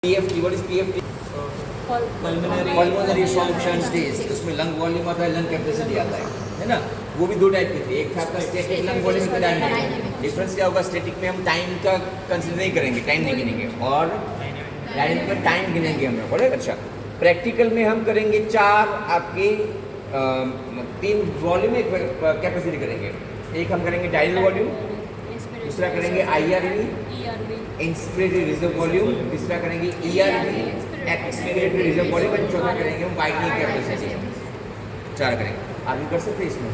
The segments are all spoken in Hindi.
PFT, what is PFT? Pulmonary function test, उसमें लंग वॉल्यूम आता है, लंग कैपेसिटी आता है ना। वो भी दो टाइप के थे, एक था आपका स्टैटिक लंग वॉल्यूम, एक डायनामिक। डिफरेंस क्या होगा, स्टैटिक में हम टाइम का कंसीडर नहीं करेंगे, टाइम नहीं गिनेंगे, और डायनामिक में टाइम गिनेंगे हम लोग। अच्छा, प्रैक्टिकल में हम करेंगे चार आपके तीन वॉल्यूम, एक कैपेसिटी करेंगे। एक हम करेंगे डायनल वॉल्यूम, दूसरा करेंगे IRV इंस्पिरेटरी रिजर्व वॉल्यूम, तीसरा करेंगे ERV एक्सपिरेटरी रिजर्व वॉल्यूम, और चौथा करेंगे हम वाइडनिंग कैपेसिटी। चार करेंगे। आरवी कर सकते हैं इसमें?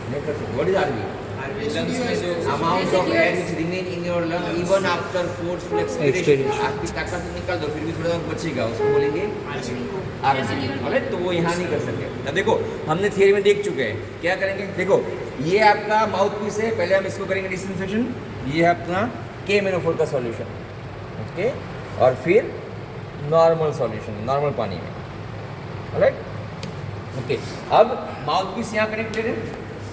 नहीं कर सकते। What is RV? लंग्स में जो amount of air which remain in your lung even after forceful expiration. आपकी ताकत निकाल दो फिर भी थोड़ा बचेगा, उसको बोलेंगे आरवी। ऑलराइट, तो वो यहाँ नहीं कर सकते। अब देखो, हमने थियरी में देख चुके हैं, क्या करेंगे। देखो, ये आपका माउथ पीस है, पहले हम इसको करेंगे डिसइंफेक्शन। ये है अपना KMnO4 का सॉल्यूशन, ओके, और फिर नॉर्मल सॉल्यूशन, नॉर्मल पानी में। Alright, okay. अब माउथ पीस यहाँ कनेक्टेड है,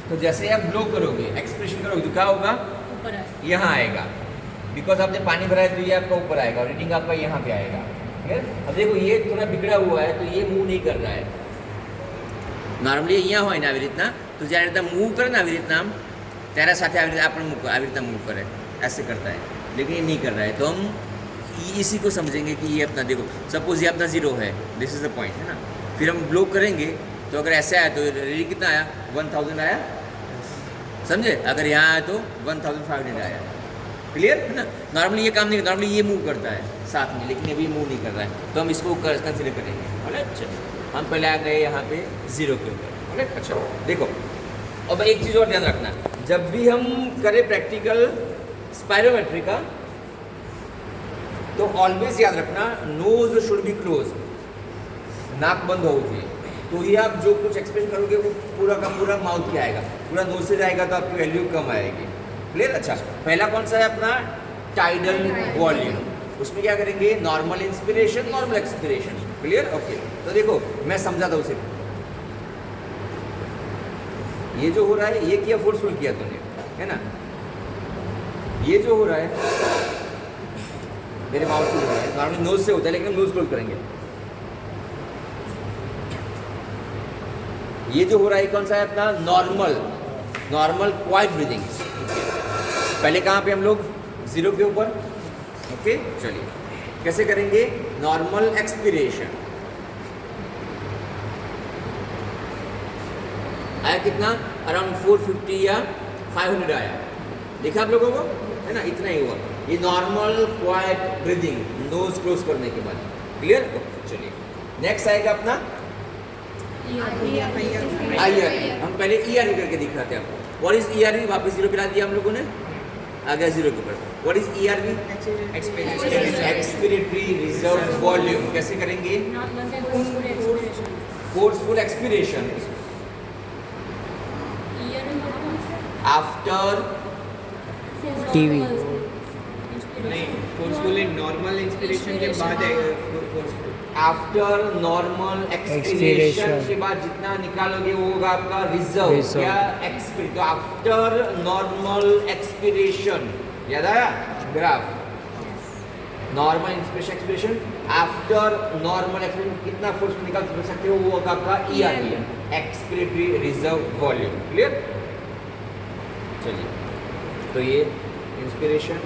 तो जैसे आप ब्लो करोगे, एक्सप्रेशन करोगे, तो क्या होगा, यहाँ आएगा। बिकॉज आपने पानी भरा है तो ये आपका ऊपर आएगा, और रीडिंग आपका यहाँ पे आएगा। क्लियर? अब देखो, ये थोड़ा बिगड़ा हुआ है, तो ये मूव नहीं कर रहा है। नॉर्मली અહીંયા હોય ને આવી રીતના, तो જ્યારે રીતના મૂવ કરે ને આવી રીતના આમ, ત્યારે સાથે આવી રીતે આપણે આવી રીતના મૂવ करे, ऐसे करता है, लेकिन ये नहीं कर रहा है। तो हम इसी को समझेंगे कि ये अपना, देखो सपोज ये अपना 0 है, दिस इज द पॉइंट, है ना। फिर हम ब्लो करेंगे, तो अगर ऐसे आया तो रीडिंग कितना आया, 1000 आया, समझे। अगर यहाँ आया तो 1500 आया। क्लियर है ना। नॉर्मली ये काम नहीं, नॉर्मली ये मूव करता है साथ में, लेकिन अभी मूव नहीं कर रहा है, तो हम इसको कंसिडर करेंगे। ऑलराइट, हम पहले आ गए यहाँ पे 0 के ऊपर। ऑलराइट, अच्छा देखो, अब एक चीज़ और ध्यान रखना, जब भी हम करें प्रैक्टिकल स्पायरोमेट्री का, तो ऑलवेज याद रखना नोज शुड बी क्लोज, नाक बंद होगी चाहिए। तो ही आप जो कुछ एक्सप्रेशन करोगे वो पूरा का पूरा माउथ के आएगा, पूरा नोज से जाएगा तो आपकी वैल्यू कम आएगी। क्लियर? अच्छा, पहला कौन सा है अपना टाइडल वॉल्यूम, उसमें क्या करेंगे, normal inspiration, normal expiration. Clear? Okay, तो देखो मैं समझाता हूँ सिर्फ। ये जो हो रहा है, ये किया फोर्सफुल किया तूने, है ना। ये जो हो रहा है मेरे माउथ से हो रहा है, नॉर्मली नोज से होता है, लेकिन हम नोज क्लोज करेंगे। ये जो हो रहा है कौन सा है अपना नॉर्मल, नॉर्मल क्वाइट ब्रीदिंग। पहले कहाँ पे हम लोग 0 के ऊपर, ओके। चलिए कैसे करेंगे, नॉर्मल एक्सपिरेशन आया कितना, अराउंड 450 या 500 आया, देखा आप लोगों को, है ना, इतना ही हुआ। ये normal quiet breathing, nose close करने के बाद। क्लियर? चलिए नेक्स्ट आएगा अपना IRV। हम पहले ERV करके दिखाते हैं आपको। व्हाट इज ERV, वापस 0 पिला दिया हम लोगों ने, आ गया 0 के ऊपर। What is ERV, expiratory reserve volume. कैसे करेंगे, फोर्सफुल एक्सपिरेशन आफ्टर टीवी, नहीं, फोर्सफुल नॉर्मल इंस्पिरेशन के बाद फोर्सफुल, आफ्टर नॉर्मल एक्सपिरेशन के बाद जितना निकालोगे वो होगा आपका रिजर्व या एक्सपिरेट। तो आफ्टर नॉर्मल एक्सपिरेशन, याद आया graph, normal inspiration expiration after normal expiration कितना फोर्स निकाल सकते हो, वो होगा आपका ERV expiratory reserve volume. Clear? चलिए, तो ये इंस्पिरेशन,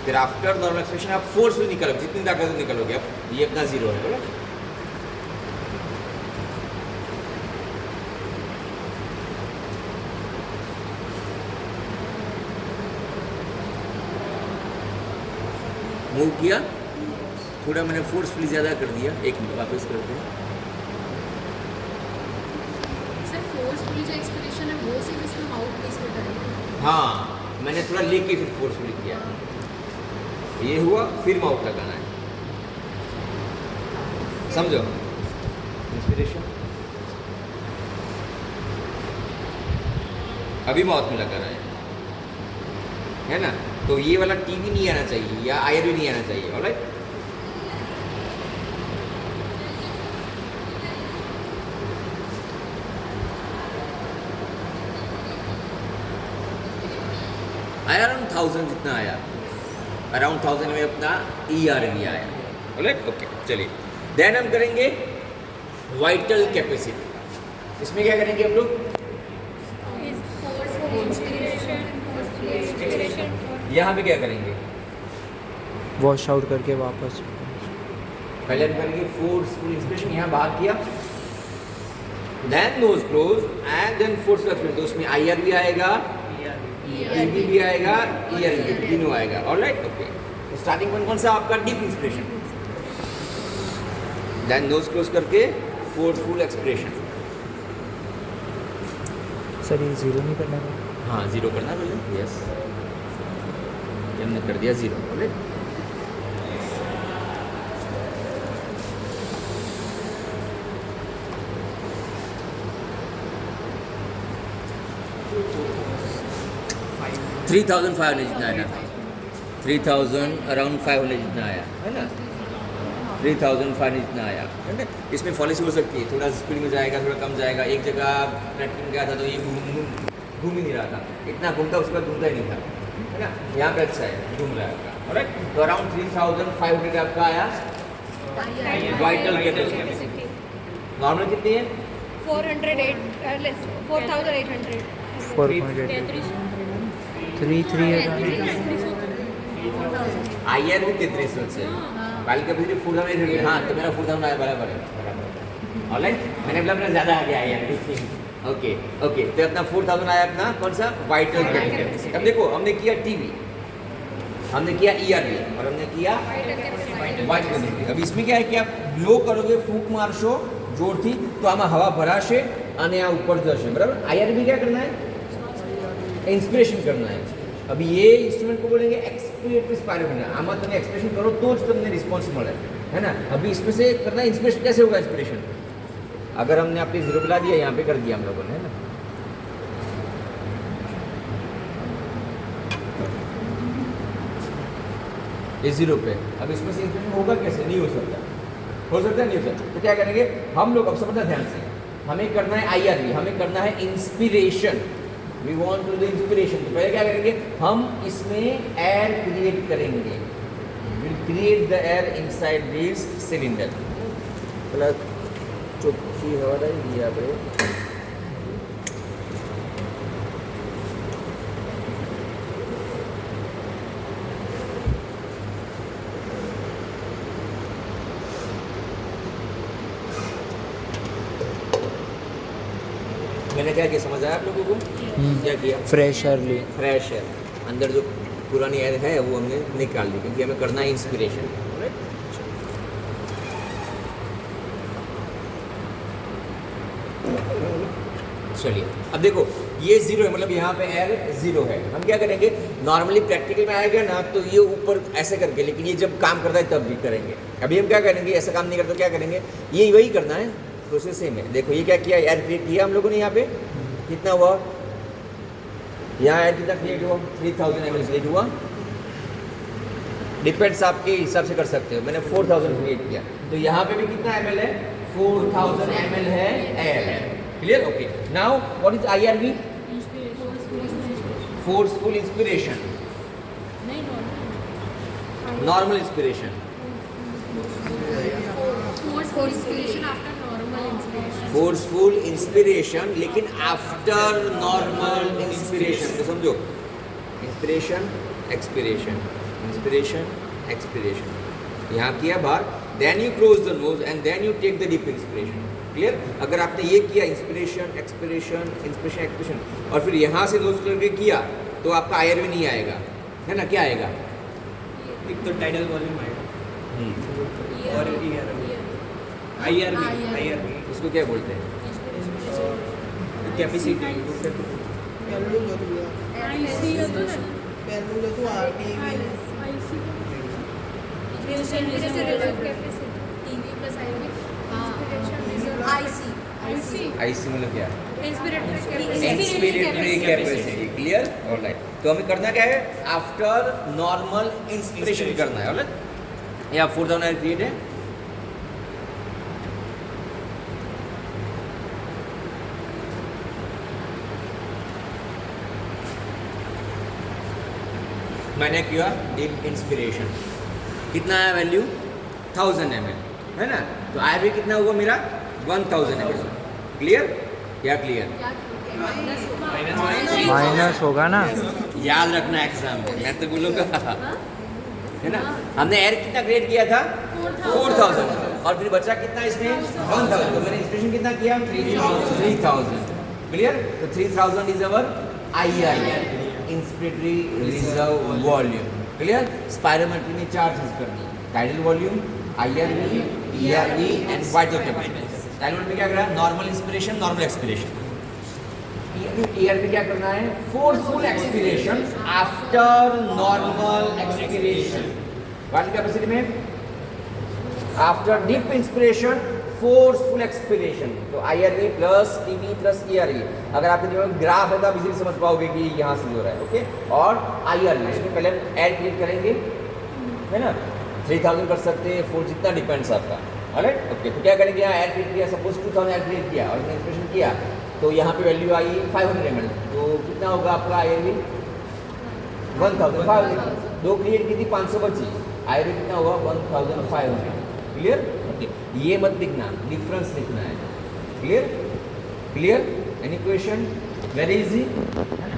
फिर आफ्टर नॉर्मल एक्सप्रेशन आप फोर्स में निकालो, जितनी ताकत में निकालोगे। अब ये अपना 0 है, बोलो। मूव किया, थोड़ा मैंने फोर्सफुली ज़्यादा कर दिया, एक मिनट वापस करते हैं। सर फोर्सफुली जो एक्सपिरेशन है वो सिर्फ इसमें माउथ पीस में करेंगे। हाँ, मैंने थोड़ा लेके फिर फोर्सफुली किया, ये हुआ, फिर माउथ लगाना है, समझो। इंस्पिरेशन अभी माउथ में लगा रहा है ना। तो ये वाला टीवी नहीं आना चाहिए या IRV नहीं आना चाहिए। ऑलराइट, आया अराउंड 1000 जितना आया। अराउंड 1000 में अपना ERV आया। ऑलराइट, ओके, चलिए देन हम करेंगे वाइटल कैपेसिटी। इसमें क्या करेंगे हम लोग? यहाँ पे क्या करेंगे? वॉश आउट करके वापस पहले हम करेंगे फोर्सफुल इंस्पिरेशन, यहाँ बाहर किया, then nose close and then forceful expiration. तो उसमें IRV आएगा, EV भी आएगा, ERV तीनों आएगा। Alright, okay. तो स्टार्टिंग पॉइंट कौन सा आपका? Deep inspiration, then nose close करके फोर्सफुल एक्सपिरेशन। सर ये जीरो नहीं करना था? हाँ, जीरो करना है पहले, यस, हमने कर दिया जीरो। ऑलराइट, 3500 जितना आया, 3000 अराउंड 500 जितना आया है ना, 3500 जितना आया है ना। इसमें पॉलिसी हो सकती है, थोड़ा स्पीड में जाएगा, थोड़ा कम जाएगा। एक जगह ट्रैकिंग गया था तो ये घूम ही नहीं रहा था, इतना घूमता उसके बाद घूमता ही नहीं था, है ना। यहाँ पे अच्छा है, घूम रहा है आपका। ऑलराइट, तो अराउंड 3500 आपका आया वाइटल कैपेसिटी। नॉर्मल कितनी है? 408 4800 4.8 IRV 3300 से वाइटल कैपेसिटी 4800। हाँ, तो मेरा 4000 आया बराबर है। ऑलराइट, मैंने बोला अपना ज़्यादा आ गया IRV। ओके ओके, तो अपना 4000 आया अपना कौन सा? Vital capacity. अब देखो, हमने किया टीवी, हमने किया ERV और हमने किया वाइटल कैपेसिटी। अब इसमें क्या है कि आप ब्लो करोगे, फूंक मारशो जोरથી तो આમાં હવા ભરાશે અને આ ઉપર જશે, બરાબર। IRV क्या करना है? इंस्पिरेशन करना है। अब ये इंस्ट्रूमेंट को बोलेंगे एक्सपिरेटरी स्पायरोमीटर। आमा तुम एक्सप्रेशन करो तो ज तुमने रिस्पॉन्स मिले, है ना। अभी इसमें से करना है इंस्पिरेशन। कैसे होगा इंस्पिरेशन? अगर हमने आपने जीरो पिला दिया, यहाँ पे कर दिया हम लोगों ने, है ना। ये जीरो पे, अब इसमें से इंस्पिरेशन होगा कैसे? नहीं हो सकता, हो सकता है नहीं हो सकता। तो क्या करेंगे हम लोग? अब समझना ध्यान से, हमें करना है IRV, हमें करना है inspiration. We want to do inspiration. तो पहले क्या करेंगे हम? इसमें एयर क्रिएट करेंगे, will create the air inside this cylinder. પેલા ચોખ્ખી હવા આવી ગઈ આપણે। मैंने क्या किया समझ आया आप लोगों को? क्या किया? फ्रेश एयर ली, फ्रेश एयर, अंदर जो पुरानी एयर है वो हमने निकाल दी, क्योंकि हमें करना है इंस्पिरेशन। चलिए अब देखो, ये जीरो है, मतलब यहाँ पे एयर जीरो है। हम क्या करेंगे? नॉर्मली प्रैक्टिकल में आएगा ना तो ये ऊपर ऐसे करके, लेकिन ये जब काम करता है तब भी करेंगे। अभी हम क्या करेंगे? ऐसा काम नहीं करते तो क्या करेंगे? ये वही करना है, प्रोसेस सेम है। देखो ये क्या किया? एयर क्रिएट किया हम लोगों ने। यहाँ पे कितना हुआ? यहाँ एयर कितना क्रिएट हुआ? 3000 ml क्रिएट हुआ। डिपेंड्स, आपके हिसाब से कर सकते हो। मैंने 4000 क्रिएट किया, तो यहाँ पे भी कितना ml है? 4000 ml है air. Clear? Okay. Now what is IRV? Forceful inspiration, normal inspiration. Forceful inspiration after normal inspiration. Forceful inspiration लेकिन आफ्टर नॉर्मल इंस्पिरेशन। तो समझो, इंस्पिरेशन एक्सपिरेशन, इंस्पिरेशन एक्सपिरेशन। यहाँ किया बाहर, then you close the nose and then you take the deep inspiration. Clear? अगर आपने ये किया इंस्पिरेशन एक्सपिरेशन, इंस्पिरेशन एक्सपिरेशन, और फिर यहाँ से नोज करके किया तो आपका IRV नहीं आएगा, है ना। क्या आएगा? एक तो टाइडल वॉल्यूम आएगा और IRV इसको क्या बोलते हैं? कैपेसिटी। IC मतलब क्या? Inspiratory inspiratory capacity. Clear? Alright, तो हमें करना क्या है? आफ्टर नॉर्मल इंस्पिरेशन करना है। ऑलराइट, या 4000 क्रिएट है। मैंने किया डीप इंस्पिरेशन, कितना आया वैल्यू 1000 ml, है ना? तो आया भी कितना हुआ मेरा 1000 ml। क्लियर? क्या क्लियर? माइनस होगा ना। याद रखना एग्जाम में, मैं तो बोलूँगा है ना। हमने एयर कितना ग्रेड किया था 4000 और फिर बचा कितना इसमें 1000, तो मैंने इंस्पिरेशन कितना किया 3000। क्लियर? तो 3000 is our IRE, inspiratory reserve volume. Clear? Spirometry में 4 चीज करनी है, tidal volume, IRE, ERE and vital capacity. Tidal volume में क्या करना है? Normal inspiration, normal expiration. ERE में क्या करना है? Forceful expiration after normal expiration. Vital capacity में after deep inspiration forceful expiration. तो IRE plus TB plus ERE। अगर आपके दिमाग में ग्राफ है तो आप इजीली समझ पाओगे कि यहाँ से हो रहा है। ओके, और IRE इसमें पहले एड क्रिएट करेंगे, है ना? 3000 कर सकते हैं, 4 जितना डिपेंड्स आपका। Alright, okay. तो क्या करेंगे? यहाँ एड क्रिएट किया, सपोज 2000 एड क्रिएट किया और इंस्पिरेशन किया, तो यहाँ पे वैल्यू आई 500 ml। तो कितना होगा आपका IRE 1500। 2 क्रिएट की थी 500 बची, IRE कितना हुआ 1500। क्लियर? ओके, ये मत लिखना, डिफरेंस लिखना है। Clear? Clear? Any question? Very easy, है ना?